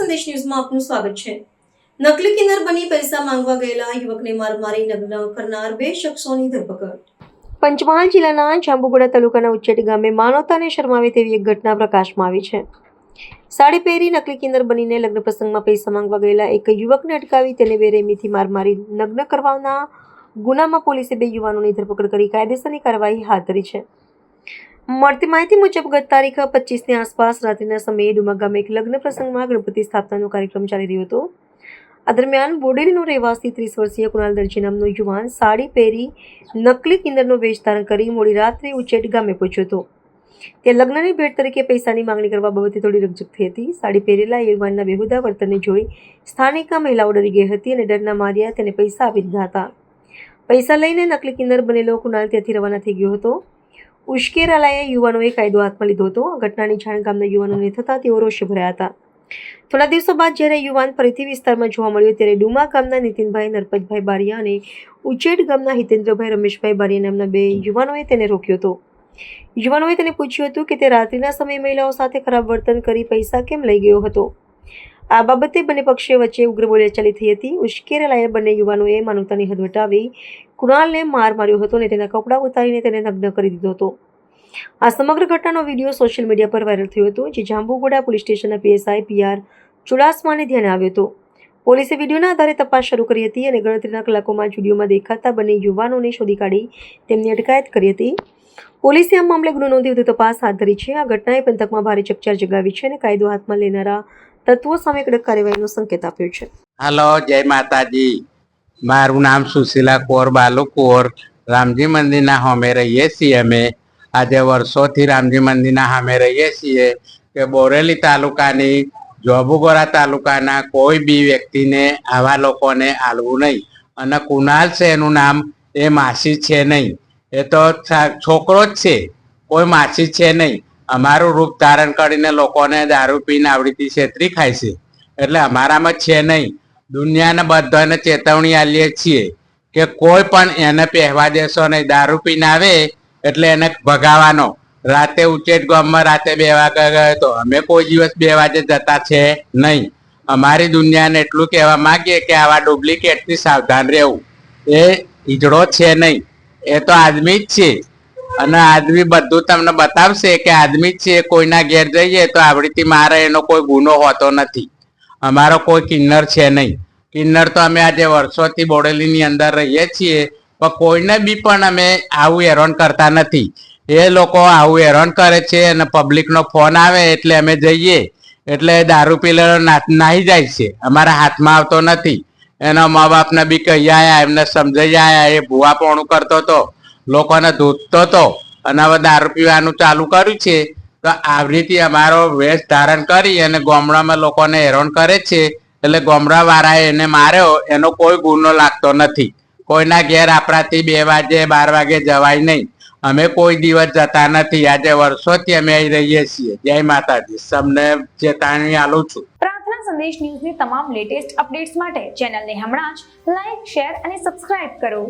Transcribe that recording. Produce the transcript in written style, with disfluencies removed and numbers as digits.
સંદેશ ન્યૂઝમાં આપનું સ્વાગત છે। નકલી કિન્નર બની પૈસા માંગવા ગયેલા યુવકને માર મારી નગ્ન કરનાર 2 શખ્સોની ધરપકડ। પંચમહાલ જિલ્લાના જાંબુઘોડા તાલુકાના ઉચ્ચેટ ગામે માનવતાને શરમાવે તેવી એક ઘટના પ્રકાશમાં આવી છે। સાડી પહેરી નકલી કિન્નર બનીને લગ્ન પ્રસંગમાં પૈસા માંગવા ગયેલા એક યુવકને અટકાવી તેને બેરહેમીથી માર મારી નગ્ન કરવાના ગુનામાં પોલીસે 2 યુવાનોની ધરપકડ કરી કાયદેસરની કાર્યવાહી હાથ ધરી છે। મળતી માહિતી મુજબ ગત તારીખ 25ની આસપાસ રાત્રિના સમયે ડુમા ગામે એક લગ્ન પ્રસંગમાં ગણપતિ સ્થાપનાનો કાર્યક્રમ ચાલી રહ્યો હતો। આ દરમિયાન બોડેલીનો રહેવાસી 30 વર્ષીય કુણાલ દરજી નામનો યુવાન સાડી પહેરી નકલી કિન્નરનો વેશ ધારણ કરી મોડી રાત્રે ઉચ્ચેટ ગામે પહોંચ્યો હતો। તે લગ્નની ભેટ તરીકે પૈસાની માંગણી કરવા બાબતે થોડી રકઝક થઈ હતી। સાડી પહેરેલા યુવાનના બેહુદા વર્તનને જોઈ સ્થાનિક મહિલાઓ ડરી ગઈ હતી અને ડરના માર્યા તેને પૈસા આપી દીધા હતા। પૈસા લઈને નકલી કિન્નર બનેલો કુણાલ ત્યાંથી રવાના થઈ ગયો હતો। ઉશ્કેરાલાએ યુવાનોએ કાયદો હાથમાં લીધો હતો। આ ઘટનાની જાણ ગામના યુવાનોને થતાં તેઓ રોષે ભરાયા હતા। થોડા દિવસો બાદ જ્યારે યુવાન ફરીથી વિસ્તારમાં જોવા મળ્યો ત્યારે ડુમા ગામના નીતિનભાઈ નરપતભાઈ બારિયા અને ઉચ્ચેટ ગામના હિતેન્દ્રભાઈ રમેશભાઈ બારિયા નામના 2 યુવાનોએ તેને રોક્યો હતો। યુવાનોએ તેને પૂછ્યું હતું કે તે રાત્રિના સમયે મહિલાઓ સાથે ખરાબ વર્તન કરી પૈસા કેમ લઈ ગયો હતો। આ બાબતે બંને પક્ષો વચ્ચે ઉગ્ર બોલાચાલી થઈ હતી। ઉશ્કેરાલાયા બંને યુવાનોએ માનવતાની હદ વટાવી કુણાલને માર માર્યો હતો અને તેના કપડાં ઉતારીને તેને નગ્ન કરી દીધો હતો। આ સમગ્ર ઘટનાનો વિડીયો સોશિયલ મીડિયા પર વાયરલ થયો હતો, જે જાંબુઘોડા પોલીસ સ્ટેશનના પીએસઆઈ પીઆર ચુડાસમાને ધ્યાને આવ્યો હતો। પોલીસે વિડીયોના આધારે તપાસ શરૂ કરી હતી અને ગણતરીના કલાકોમાં વિડીયોમાં દેખાતા બંને યુવાનોને શોધી કાઢી તેમની અટકાયત કરી હતી। પોલીસે આ મામલે ગુનો નોંધી વધુ તપાસ હાથ ધરી છે। આ ઘટનાએ પંથકમાં ભારે ચકચાર જગાવી છે અને કાયદો હાથમાં લેનારા તત્વો સામે કડક કાર્યવાહીનો સંકેત આપ્યો છે। हेलो जय माताजी। मारू नाम सुशीला कोर बालू कोर रामजी मंदिर ना हमें रहीए छीए। अमे आज वर्षों रामजी मंदिर ना हमें रहीए छीए के बोरेली तालुकानी जांबुघोड़ा तालुकाना कोई बी व्यक्ति ने आवा लोकोने आलवू नहीं। अने कुणाल से एनु नाम ए मासी छे नहीं, ए तो छोकरो ज छे, कोई मासी छे नहीं। अमारू रूप धारण करीने लोकोने दारू पीने आवडीथी छेतरी खाय छे, એટલે અમારામાં છે નહીં। દુનિયાને બધાને ચેતવણી આલીએ છીએ કે કોઈ પણ એને પહેવા દેશો નહીં। દારૂ પીને આવે એટલે એને ભગાવાનો। રાતે ઉચેટ ગામમાં રાતે 2 વાગે ગયો તો અમે કોઈ દિવસ 2 વાગે જતા છે નહીં। અમારી દુનિયાને એટલું કહેવા માંગીએ કે આવા ડુપ્લિકેટથી સાવધાન રહેવું। એ ઈજડો છે નહીં, એ તો આદમી જ છે અને આદમી બધું તમને બતાવશે કે આદમી જ છે। કોઈના ઘેર જઈએ તો આવડીથી મારે એનો કોઈ ગુનો હોતો નથી। અમારો કોઈ કિન્નર છે નહીં। કિન્નર તો અમે આજે વર્ષોથી બોડેલીની અંદર રહીએ છીએ, પણ કોઈને બી પણ અમે આવું હેરાન કરતા નથી। એ લોકો આવું હેરાન કરે છે અને પબ્લિકનો ફોન આવે એટલે અમે જઈએ એટલે દારૂ પીલેલો નાહી જાય છે, અમારા હાથમાં આવતો નથી। એના મા બાપને બી કહી આવ્યા, એમને સમજાઈ આવ્યા। એ ભૂવાપણું કરતો હતો, લોકોને ધૂતતો હતો અને હવે દારૂ પીવાનું ચાલુ કર્યું છે। તો આવરીથી અમારો વેશ ધારણ કરી અને ગામડામાં લોકોને હેરાન કરે છે, એટલે ગામડા વાળાએ એને માર્યો। એનો કોઈ ગુનો લાગતો નથી। કોઈના ઘેર આપણાથી 2 વાગે 12 વાગે જવાય નહીં। અમે કોઈ દિવસ જતા નથી। આજે વર્ષોથી અમે અહીં રહીએ છીએ। જય માતાજી। સૌને ચેતવણી આલું છું। પ્રાર્થના સંદેશ ન્યૂઝની તમામ લેટેસ્ટ અપડેટ્સ માટે ચેનલને હમણાં જ લાઈક, શેર અને સબસ્ક્રાઇબ કરો।